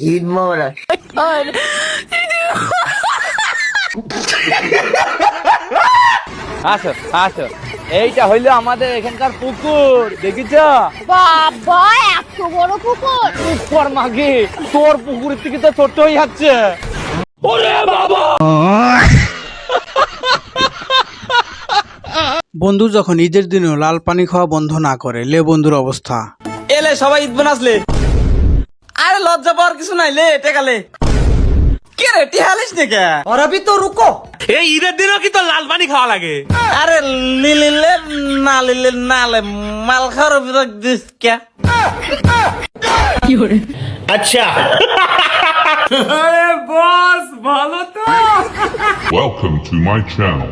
ঈদ মোবারক। আসো আসো, এইটা হইলো আমাদের এখানকার পুকুর, দেখিছ? বাবা এত বড় পুকুর! পুকুর মাগে তোর পুকুরের থেকে তো ছোট হয়ে যাচ্ছে। ওরে বাবা! বন্ধু যখন ঈদের দিনেও লাল পানি খাওয়া বন্ধ না করে, লে বন্ধুর অবস্থা। এলে সবাই ঈদ বানাসলে, আরে লজ্জা পাওয়ার কিছু নাই, লে টেকালে কে রে টিহালিস নে কে? और अभी तो रुको। এই ঈদের দিনও কি তোর লাল পানি খাওয়া লাগে? আরে লিলে না লে মাল খাওয়ার বিরক দিস কে? আচ্ছা Welcome to my channel.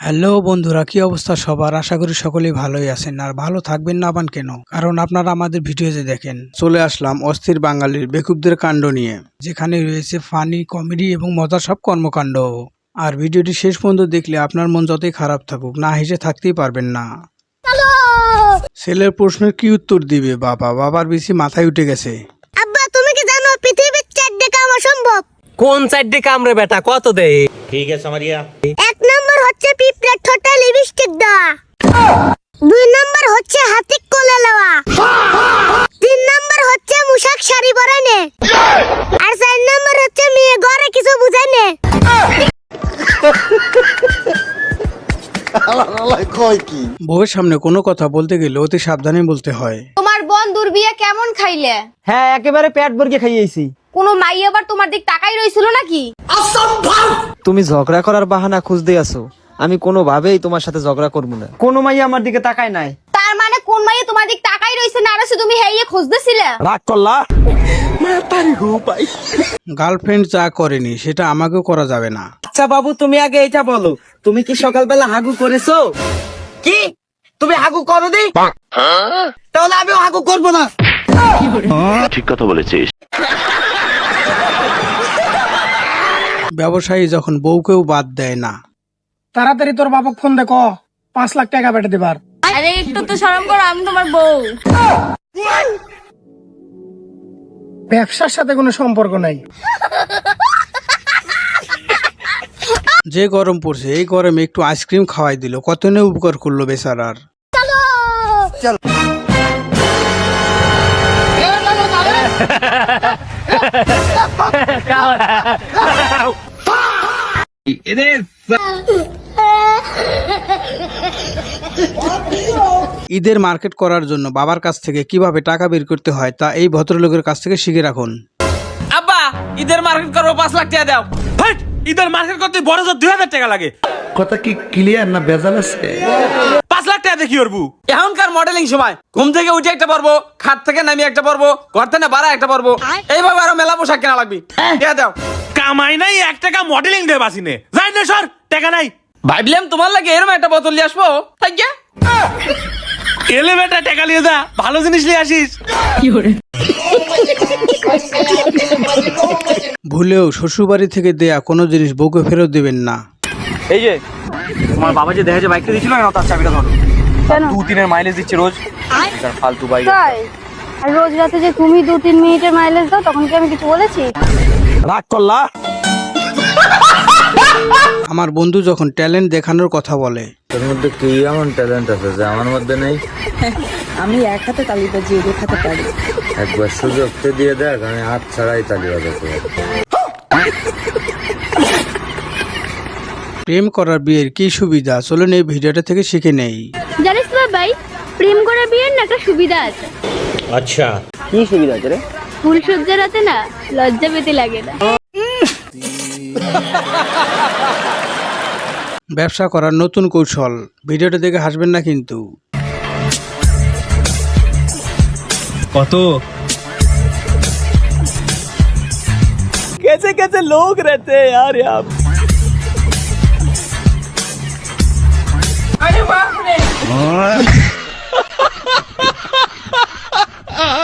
Hello বন্ধুরা, কি অবস্থা সবার? আশা করি সকলেই ভালোই আছেন, আর ভালো থাকবেন না বান কেন, কারণ আপনারা আমাদের ভিডিওতে দেখেন। চলে আসলাম অস্থির বাঙালির বেকুবদের কাণ্ড নিয়ে, যেখানে রয়েছে ফানি, কমেডি এবং মজার সব কর্মকাণ্ড। আর ভিডিওটি শেষ পর্যন্ত দেখলে আপনার মন যতই খারাপ থাকুক, না হেসে থাকতেই পারবেন না। ছেলের প্রশ্নের কি উত্তর দিবে বাবা? বাবার বেশি মাথায় উঠে গেছে। আব্বা তুমি কি জানো পৃথিবীর 4 কাম অসম্ভব? কোন চারটে কামড়ে বেটা কত দে? ঠিক আছে সামারিয়া। 1 নম্বর হচ্ছে পিঁপড়ার ঠোঁটে লিপস্টিক দেওয়া, 2 নম্বর হচ্ছে হাতি কোলে লওয়া, 3 নম্বর হচ্ছে মুশাক শাড়ি পরানে, আর 4 নম্বর হচ্ছে মেয়ে ঘরে কিছু বুঝানে। বউয়ের সামনে কোনো কথা বলতে গেলে অতি সাবধানে বলতে হয়। তোমার বন্ধুর বিয়ে কেমন খাইলে? হ্যাঁ একেবারে পেট ভরে খাইয়েছি। কোনো মাই আবার তোমার দিক তাকাই রইছিল নাকি? তুমি ঝগড়া করার বাহানা খুঁজতে আছো, আমি কোনোভাবেই তোমার সাথে ঝগড়া করবো না। কোনো মাইয়া আমার দিকে তাকায় নাই। তার মানে কোন মাইয়া তোমার দিক তাকাই রইছে না, আর তুমি হেইয়ে খুঁজতেছিলে? রাগ করলা? গার্লফ্রেন্ড যা করেনি সেটা আমাকেও করা যাবে না। আচ্ছা বাবু তুমি আগে এটা বলো, তুমি কি সকালবেলা হাগু করেছো? কি তুমি হাগু করো নি? তাহলে আমিও হাগু করবো না। ঠিক কথা বলেছিস। ব্যবসায়ী যখন বউকেও বাদ দেয় না। তাড়াতাড়ি তোর বাবা ফোন দে, 5 লাখ টাকা পেটে দিবার। আরে একটু তো শরম করো, আমি তোমার বউ। ব্যবসার সাথে কোনো সম্পর্ক নাই। যে গরম পড়ছে, এই গরমে একটু আইসক্রিম খাওয়াই দিল, কত নে উপকার করলো বেচারার। ঈদের মার্কেট করার জন্য বাবার কাছ থেকে কিভাবে টাকা বের করতে হয় তা এই ভদ্রলোকের কাছ থেকে শিখে রাখুন। আব্বা ঈদের মার্কেট করবো, 5 লাখ টাকা দাও। হেট, ঈদের মার্কেট করতে বড় জোর 2000 টাকা লাগে। কথা কি ক্লিয়ার না ভেজাল আছে? 5 লাখ টাকা দেখি ওরবু। এখনকার মডেলিং সময় ঘুম থেকে উঠে একটা পরবো, খাট থেকে নামি একটা পরবো, ঘর থেকে বাড়া একটা পরবো, এইভাবে আরো মেলা পোশাক কেনা লাগবে। টাকা দাও। কামাই নাই 1 টাকা মডেলিং দে বাসিনে। যাই না সর, টাকা নাই। ভাবলাম তোমার লাগে এরকম একটা বোতল নিয়ে আসবো, তাই গিয়া এলে বেটা টাকা নিয়ে যা, ভালো জিনিস নিয়ে আসিস। ভুলেও শ্বশুরবাড়ি থেকে দেয়া কোনো জিনিস বউকে ফেরত দিবেন না। এই যে তোমার বাবা যে দেখে যে বাইকটা দিছিল না, তার চাবিটা ধরো। 2-3 এর মাইলেজ দিচ্ছে রোজ, তার ফালতু বাইক। আর রোজ রাতে যে তুমি 2-3 মিনিটের মাইলেজ দাও, তখন কি আমি কিছু বলেছি? রাগ করলা? আমার বন্ধু যখন ট্যালেন্ট দেখানোর কথা বলে, তোর মধ্যে কি এমন ট্যালেন্ট আছে যে আমার মধ্যে নেই? আমি এক হাতে তালি বাজিয়ে দেখাতে পারি। একবার সুযোগ তো দিয়ে দেখ, আমি হাত ছাড়াই তালি বাজাতে পারি। প্রেম করার বিয়ের কি সুবিধা, চলুন এই ভিডিওটা থেকে শিখে নেই। জানিস তো ভাই, প্রেম করে বিয়ের না একটা সুবিধা আছে। আচ্ছা কি সুবিধা আছে রে? ফুলসজ্জা রাতে না লজ্জা পেতে লাগে না। ব্যবসা করার নতুন কৌশল, ভিডিওটা দেখে হাসবেন না কিন্তু। কত कैसे कैसे लोग रहते हैं यार यहाँ।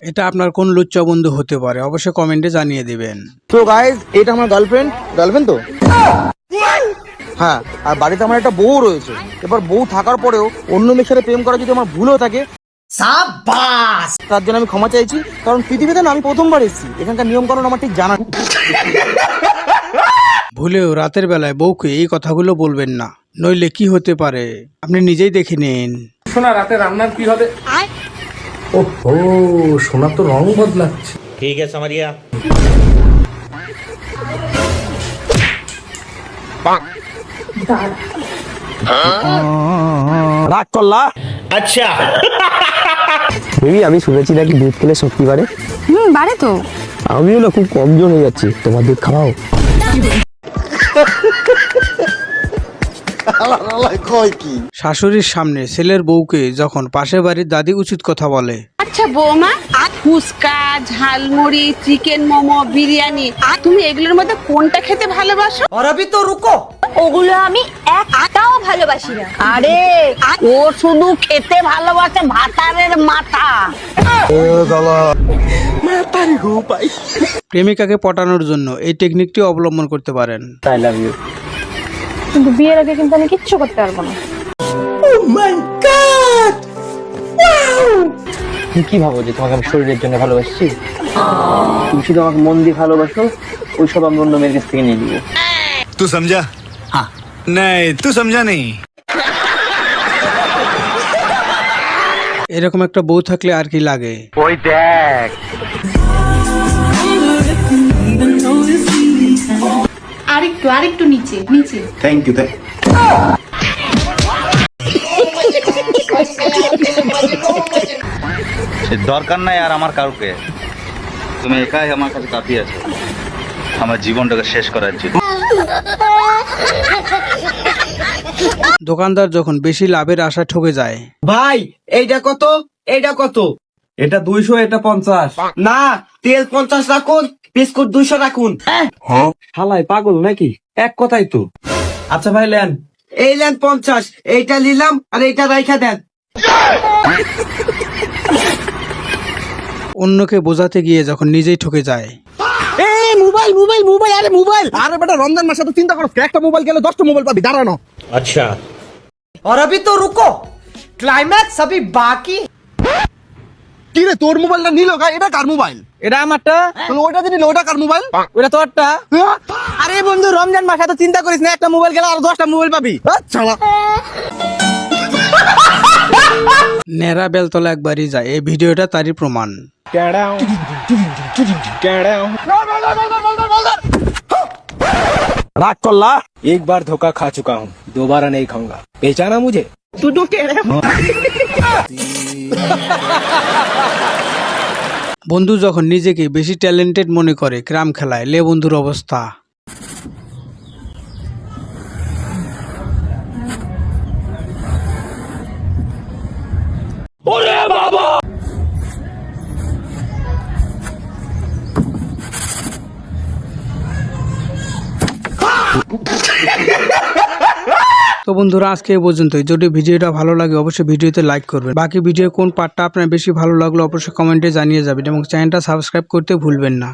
এটা আপনার কোন লুচ্চা বন্ধু হতে পারে, অবশ্যই কমেন্টে জানিয়ে দিবেন। তো গাইস, এটা আমার গার্লফ্রেন্ড তো হ্যাঁ, আর বাড়িতে আমার একটা বউ রয়েছে। এবার বউ থাকার পরেও অন্য মেয়ের সাথে প্রেম করা যদি আমার ভুল হয়ে থাকে, সাবাস। তার জন্য আমি ক্ষমা চাইছি, কারণ পৃথিবীতে না আমি প্রথমবার এসেছি, এখানকার নিয়ম কানুন আমার ঠিক জানা। ভুলেও রাতের বেলায় বউকে এই কথাগুলো বলবেন না, নইলে কি হতে পারে আপনি নিজেই দেখে নিন। শোনা রাতে রান্নার কি হবে? ও সোনা তো রং বদলাচ্ছে। ঠিক আছে সামারিয়া। রাগ করলা? আচ্ছা বেবি, আমি শুনেছি নাকি দুধ খেলে শক্তি বাড়ে। বাড়ে তো। আমিও না খুব কমজোর হয়ে যাচ্ছি, তোমার দুধ খাওয়াও। শাশুড়ির সামনে ছেলের বউকে যখন পাশের বাড়ির দাদি উচিত কথা বলে, আচ্ছা বৌমা, ফুচকা, ঝালমুড়ি, চিকেন মোমো, বিরিয়ানি, তুমি এগুলোর মধ্যে কোনটা খেতে ভালোবাসো? और अभी तो रुको, ওগুলো আমি একটাও ভালোবাসি না। আরে ও শুধু খেতে ভালোবাসে ভাতারের মাথা। প্রেমিকাকে পটানোর জন্য এই টেকনিকটি অবলম্বন করতে পারেন। I love you. কিন্তু বিয়ের আগে কিন্তু আমি কিচ্ছু করতে পারবো না। তুমি কি ভাবো যে তোমাকে আমি শরীরের জন্য ভালোবাসছি? তুমি শুধু আমাকে মন দিয়ে ভালোবাসো, ওইসব আমি অন্য মেয়ের কাছ থেকে নিয়ে নিবো। तू समझा? हाँ नहीं तू समझा नहीं। এরকম একটা বউ থাকলে আর কি লাগে। আরেকটু নিচে নিচে। Thank you. দরকার নাই আর আমার কাউকে, তুমি একাই আমার কাছে কাফি আছো আমার জীবনটাকে শেষ করার জন্য। দোকানদার যখন বেশি লাভের আশায় ঠকে যায়, ভাই এইটা কত, এইটা কত? এটা 200, এটা 50। না, তেল 50 রাখুন, বিস্কুট 200 রাখুন। হালাই পাগল নাকি? এক কথাই তো। আচ্ছা ভাই লেন। এই নেন 50, এইটা নিলাম আর এইটা রাইখা দেন। অন্যকে বোঝাতে গিয়ে যখন নিজেই ঠকে যায়, মোবাইল মোবাইল মোবাইল, আরে মোবাইল, আরে বেটা রমজান মাসে তো চিন্তা করো, একটা মোবাইল গেলে 10টা মোবাইল পাবি, দাঁড়ানো। আচ্ছা और अभी तो रुको, क्लाइमैक्स अभी बाकी। কি রে, তোর মোবাইলটা নিল গা? এটা কার মোবাইল? এটা আমারটা। তাহলে ওইটা যদি ওটা কার মোবাইল? ওটা তোরটা। আরে বন্ধু, রমজান মাসে তো চিন্তা করিস না, একটা মোবাইল গেলে আর 10টা মোবাইল পাবি। আচ্ছা নেড়া বেলতলা একবারই যায়, এই ভিডিওটা তারই প্রমাণ। राग करला? एक बार धोखा खा चुका हूँ, दोबारा नहीं खाऊंगा। पहचाना मुझे? বন্ধু যখন নিজেকে বেশি ট্যালেন্টেড মনে করে, ক্রাম খেলায় লে বন্ধুর অবস্থা। তো বন্ধুরা আজকে এই পর্যন্তই। যদি ভিডিওটা ভালো লাগে অবশ্যই ভিডিওতে লাইক করবেন। বাকি ভিডিও কোন পার্টটা আপনার বেশি ভালো লাগলো অবশ্যই কমেন্টে জানিয়ে যাবেন এবং চ্যানেলটা সাবস্ক্রাইব করতে ভুলবেন না।